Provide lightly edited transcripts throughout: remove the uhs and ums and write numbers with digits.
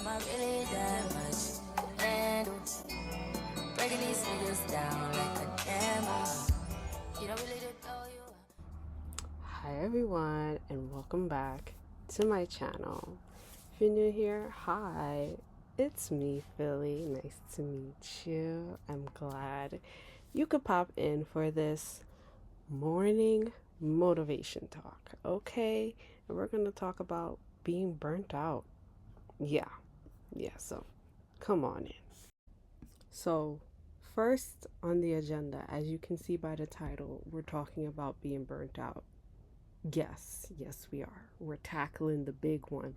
Am I really that much? And breaking these figures down like a demo. You don't really know you. Hi everyone, and welcome back to my channel. If you're new here, hi, it's me, Philly. Nice to meet you. I'm glad you could pop in for this morning motivation talk, okay? And we're going to talk about being burnt out. Yeah, so come on in. So, first on the agenda, as you can see by the title, we're talking about being burnt out. Yes, we are. We're tackling the big one,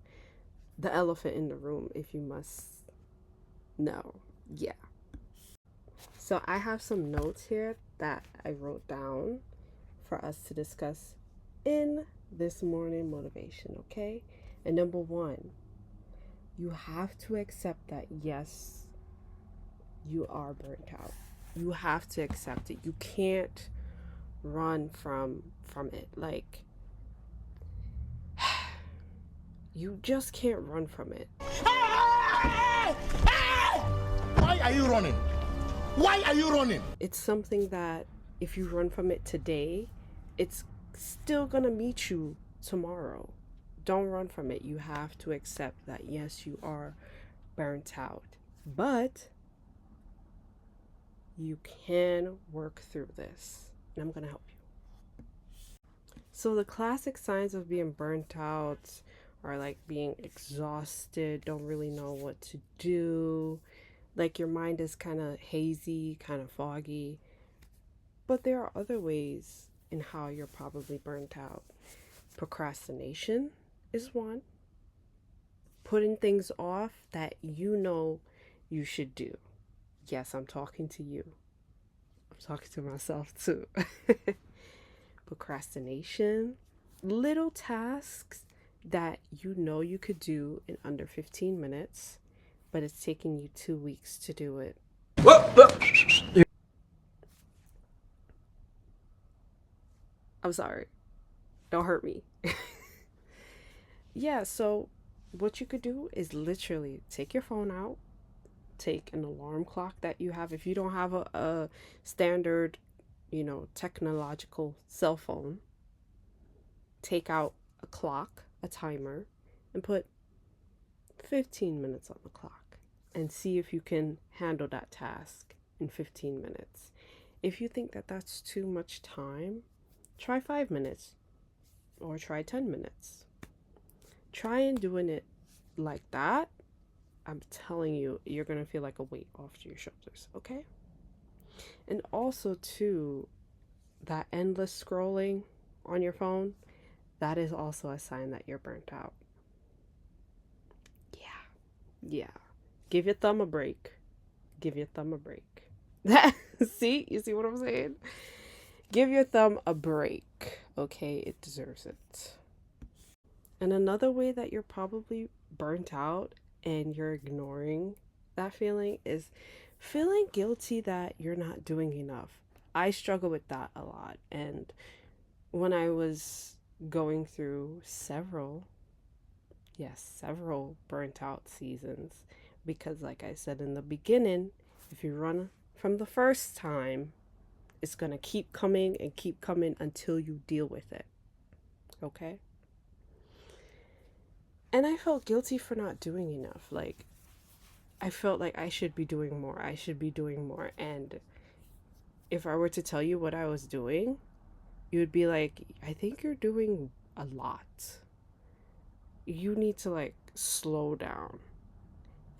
the elephant in the room, if you must know. Yeah. So I have some notes here that I wrote down for us to discuss in this morning motivation, okay? And number one, you have to accept that yes, you are burnt out. You have to accept it. You can't run from it. Like, you just can't run from it. Why are you running? Why are you running? It's something that if you run from it today, it's still gonna meet you tomorrow. Don't run from it. You have to accept that yes, you are burnt out, but you can work through this, and I'm gonna help you. So the classic signs of being burnt out are like being exhausted, don't really know what to do, like your mind is kind of hazy, kind of foggy. But there are other ways in how you're probably burnt out. Procrastination is one. Putting things off that you know you should do. Yes, I'm talking to you. I'm talking to myself too. Procrastination. Little tasks that you know you could do in under 15 minutes, but it's taking you 2 weeks to do it. I'm sorry. Don't hurt me. Yeah, so what you could do is literally take your phone out, take an alarm clock that you have. If you don't have a standard, technological cell phone, take out a clock, a timer, and put 15 minutes on the clock and see if you can handle that task in 15 minutes. If you think that that's too much time, try 5 minutes or try 10 minutes. Try and doing it like that. I'm telling you, you're going to feel like a weight off your shoulders, okay? And also, too, that endless scrolling on your phone, that is also a sign that you're burnt out. Yeah. Give your thumb a break. See? You see what I'm saying? Give your thumb a break, okay? It deserves it. And another way that you're probably burnt out and you're ignoring that feeling is feeling guilty that you're not doing enough. I struggle with that a lot. And when I was going through several burnt out seasons, because like I said in the beginning, if you run from the first time, it's going to keep coming until you deal with it. Okay? And I felt guilty for not doing enough. Like, I felt like I should be doing more. And if I were to tell you what I was doing, you would be like, I think you're doing a lot. You need to like slow down.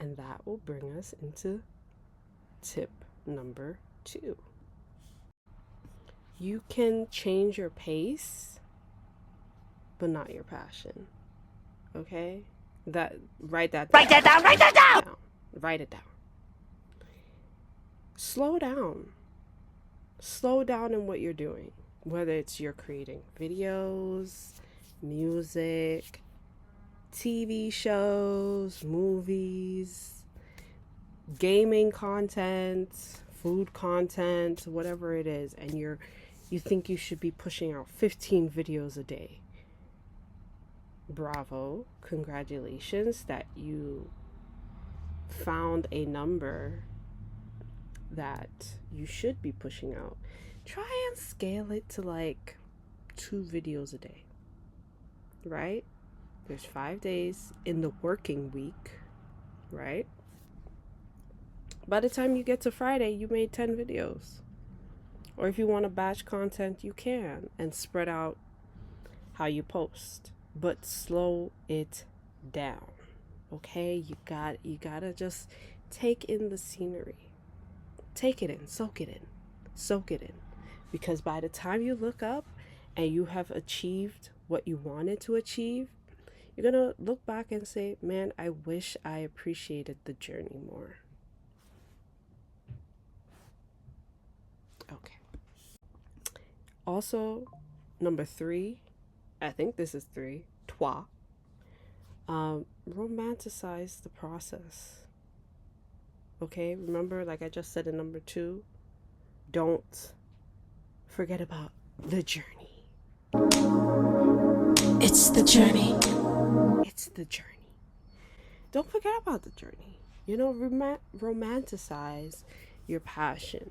And that will bring us into tip number 2. You can change your pace, but not your passion. Okay? Write that down. Write it down. Slow down. Slow down in what you're doing. Whether it's you're creating videos, music, TV shows, movies, gaming content, food content, whatever it is, and you think you should be pushing out 15 videos a day. Bravo, congratulations that you found a number that you should be pushing out, try and scale it to like 2 videos a day, right? There's 5 days in the working week, right? By the time you get to Friday, you made 10 videos. Or if you want to batch content, you can, and spread out how you post, but slow it down. Okay? You gotta just take in the scenery. Take it in, soak it in. Soak it in. Because by the time you look up and you have achieved what you wanted to achieve, you're gonna look back and say, man, I wish I appreciated the journey more. Okay. Also, number 3, I think this is 3, trois, romanticize the process. Okay, remember, like I just said in number 2, don't forget about the journey. It's the journey. It's the journey. Don't forget about the journey. You know, romanticize your passion.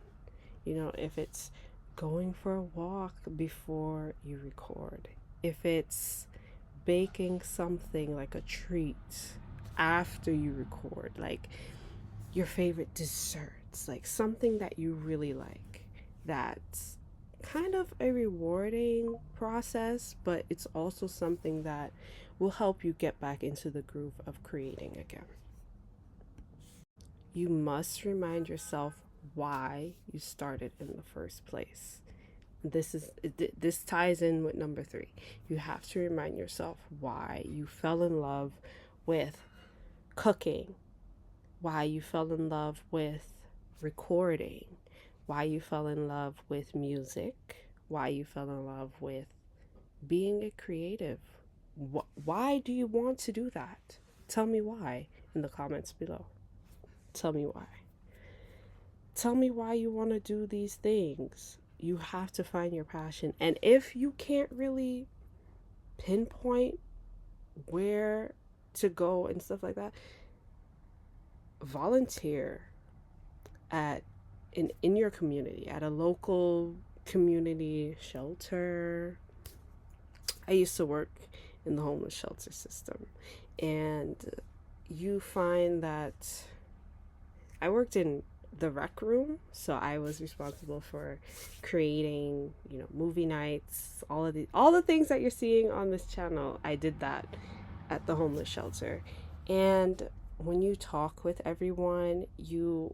You know, if it's going for a walk before you record, if it's baking something like a treat after you record, like your favorite desserts, like something that you really like, that's kind of a rewarding process, but it's also something that will help you get back into the groove of creating again. You must remind yourself why you started in the first place. This ties in with number 3. You have to remind yourself why you fell in love with cooking, why you fell in love with recording, why you fell in love with music, why you fell in love with being a creative. Why do you want to do that? Tell me why in the comments below. Tell me why. Tell me why you want to do these things. You have to find your passion. And if you can't really pinpoint where to go and stuff like that, volunteer in your community, at a local community shelter. I used to work in the homeless shelter system, and you find that I worked in the rec room, so I was responsible for creating, you know, movie nights, all the things that you're seeing on this channel. I did that at the homeless shelter. And when you talk with everyone, you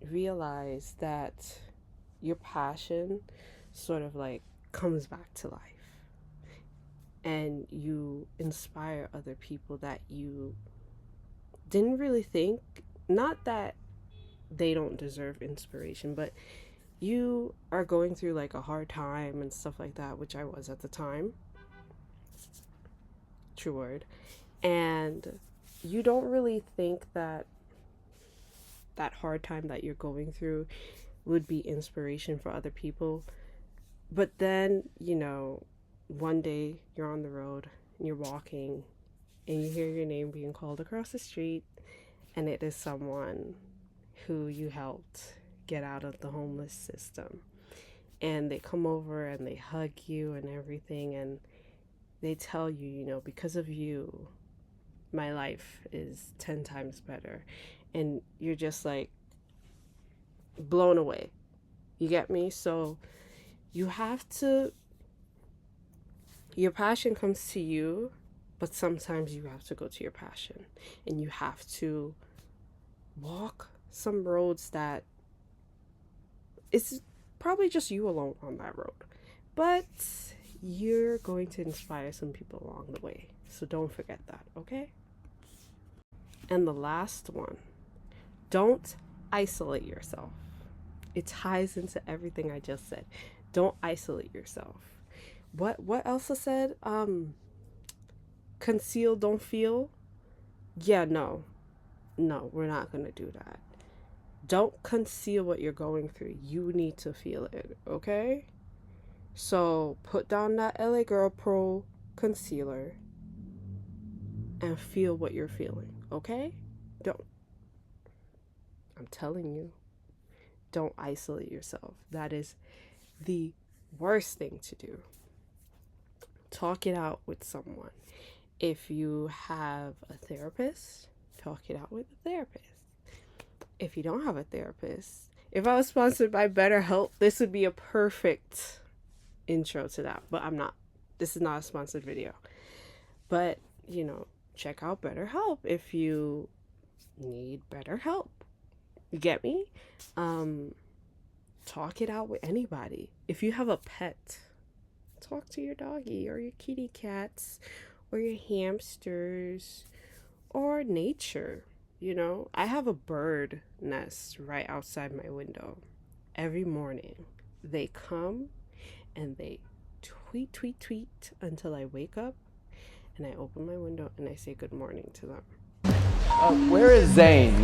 realize that your passion sort of like comes back to life, and you inspire other people that you didn't really think, not that they don't deserve inspiration, but you are going through like a hard time and stuff like that, which I was at the time. True word. And you don't really think that that hard time that you're going through would be inspiration for other people. But then, you know, one day you're on the road and you're walking and you hear your name being called across the street, and it is someone who you helped get out of the homeless system. And they come over and they hug you and everything, and they tell you, you know, because of you, my life is 10 times better. And you're just like blown away. You get me? So you have to, your passion comes to you, but sometimes you have to go to your passion, and you have to walk some roads that it's probably just you alone on that road, but you're going to inspire some people along the way. So don't forget that, okay? And the last one, don't isolate yourself. It ties into everything I just said. Don't isolate yourself. What Elsa said? Conceal, don't feel. Yeah, no, we're not gonna do that. Don't conceal what you're going through. You need to feel it, okay? So put down that LA Girl Pro concealer and feel what you're feeling, okay? I'm telling you, don't isolate yourself. That is the worst thing to do. Talk it out with someone. If you have a therapist, talk it out with a therapist. If you don't have a therapist, if I was sponsored by BetterHelp, this would be a perfect intro to that. But I'm not. This is not a sponsored video. But, check out BetterHelp if you need better help. You get me? Talk it out with anybody. If you have a pet, talk to your doggy or your kitty cats or your hamsters or nature. I have a bird nest right outside my window. Every morning they come and they tweet until I wake up and I open my window and I say good morning to them. Where is Zane?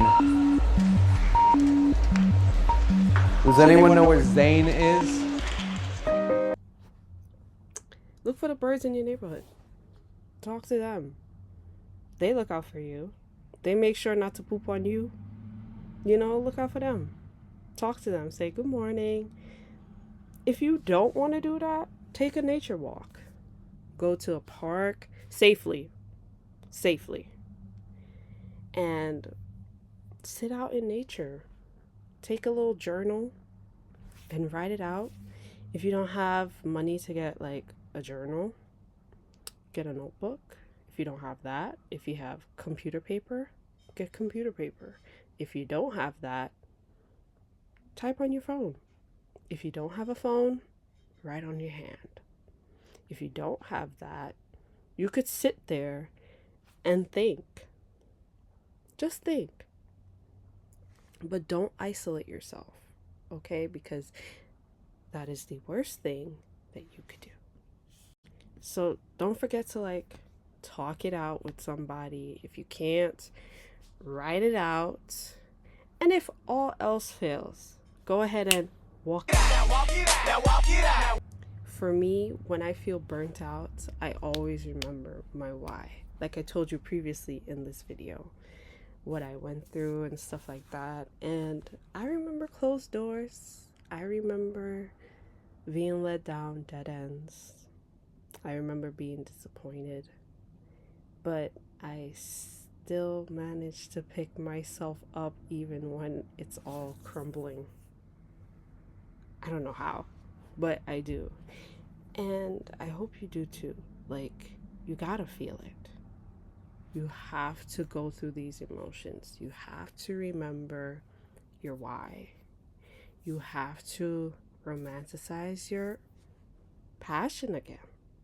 Does anyone know where Zane is? Look for the birds in your neighborhood. Talk to them. They look out for you. They make sure not to poop on you. Look out for them. Talk to them. Say good morning. If you don't want to do that, take a nature walk. Go to a park safely. And sit out in nature. Take a little journal and write it out. If you don't have money to get like a journal, get a notebook. If you don't have that, if you have computer paper, get computer paper. If you don't have that, type on your phone. If you don't have a phone, write on your hand. If you don't have that, you could sit there and think. Just think. But don't isolate yourself, okay? Because that is the worst thing that you could do. So don't forget to talk it out with somebody. If you can't, write it out. And if all else fails, go ahead and walk it out. For me, when I feel burnt out, I always remember my why. Like I told you previously in this video, what I went through and stuff like that. And I remember closed doors. I remember being led down dead ends. I remember being disappointed. But I still managed to pick myself up even when it's all crumbling. I don't know how, but I do. And I hope you do too. You gotta feel it. You have to go through these emotions. You have to remember your why. You have to romanticize your passion again.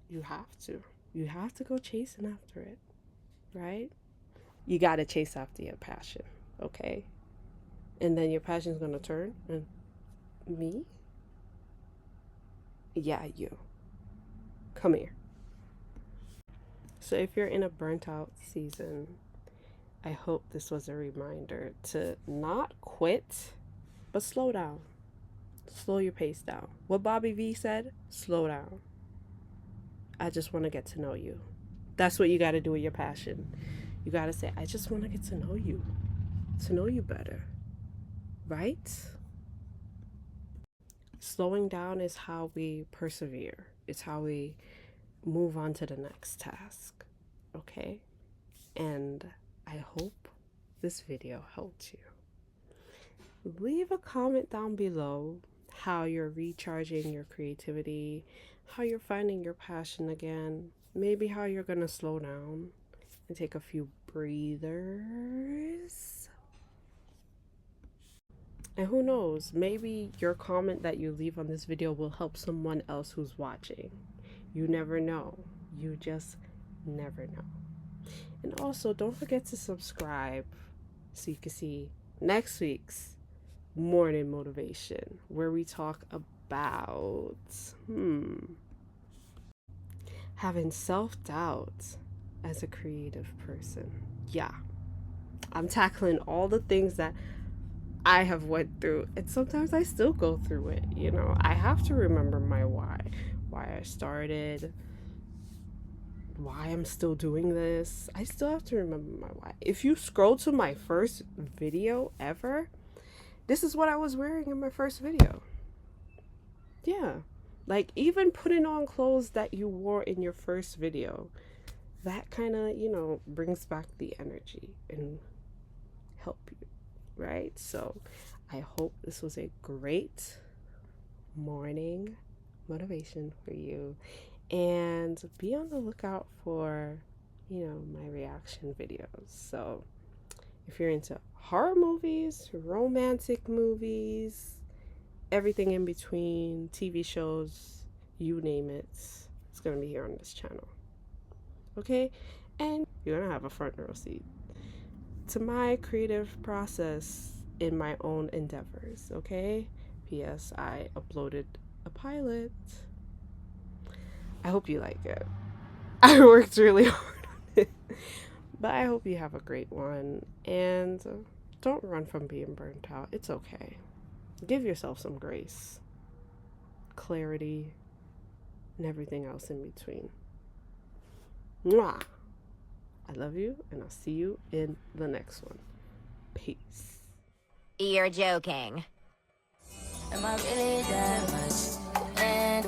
You have to. You have to go chasing after it, right? You gotta chase after your passion, okay? And then your passion's gonna turn and me? Yeah, you. Come here. So if you're in a burnt out season, I hope this was a reminder to not quit, but slow down. Slow your pace down. What Bobby V said, slow down. I just want to get to know you. That's what you got to do with your passion. You got to say, I just want to get to know you better. Right? Slowing down is how we persevere. It's how we move on to the next task. Okay? And I hope this video helped you. Leave a comment down below how you're recharging your creativity, how you're finding your passion again, maybe how you're going to slow down and take a few breathers. And who knows, maybe your comment that you leave on this video will help someone else who's watching. You never know. You just never know. And also, don't forget to subscribe so you can see next week's morning motivation, where we talk about having self-doubt as a creative person. Yeah, I'm tackling all the things that I have went through, and sometimes I still go through it. I have to remember my why I started, why I'm still doing this. I still have to remember my why. If you scroll to my first video ever, This is what I was wearing in my first video. Yeah. Like, even putting on clothes that you wore in your first video, that kind of, you know, brings back the energy and help you, right? So I hope this was a great morning motivation for you, and be on the lookout for, you know, my reaction videos. So if you're into horror movies, romantic movies, everything in between, TV shows, you name it, it's gonna be here on this channel. Okay? And you're gonna have a front row seat to my creative process in my own endeavors. Okay? P.S. I uploaded a pilot. I hope you like it. I worked really hard on it. But I hope you have a great one. And don't run from being burnt out. It's okay. Give yourself some grace, clarity, and everything else in between. Mwah! I love you, and I'll see you in the next one. Peace. You're joking. Am I really that much? And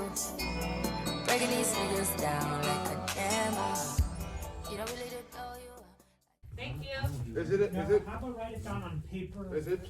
breaking these niggas down like a hammer. You don't really know you. Thank you. Is it? How about write it down on paper? Is it?